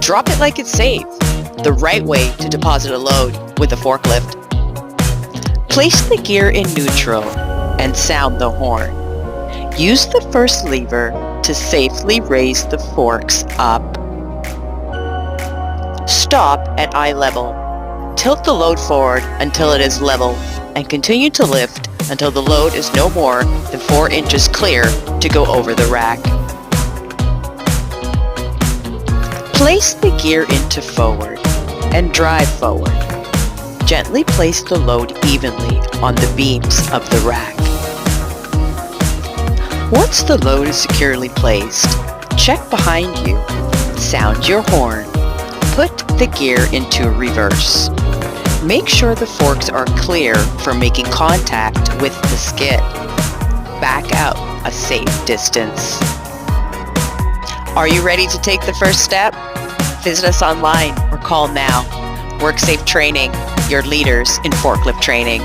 Drop it like it's safe, the right way to deposit a load with a forklift. Place the gear in neutral and sound the horn. Use the first lever to safely raise the forks up. Stop at eye level. Tilt the load forward until it is level and continue to lift until the load is no more than 4 inches clear to go over the rack. Place the gear into forward and drive forward. Gently place the load evenly on the beams of the rack. Once the load is securely placed, check behind you, sound your horn, put the gear into reverse. Make sure the forks are clear from making contact with the skid. Back out a safe distance. Are you ready to take the first step? Visit us online or call now. WorkSafe Training, your leaders in forklift training.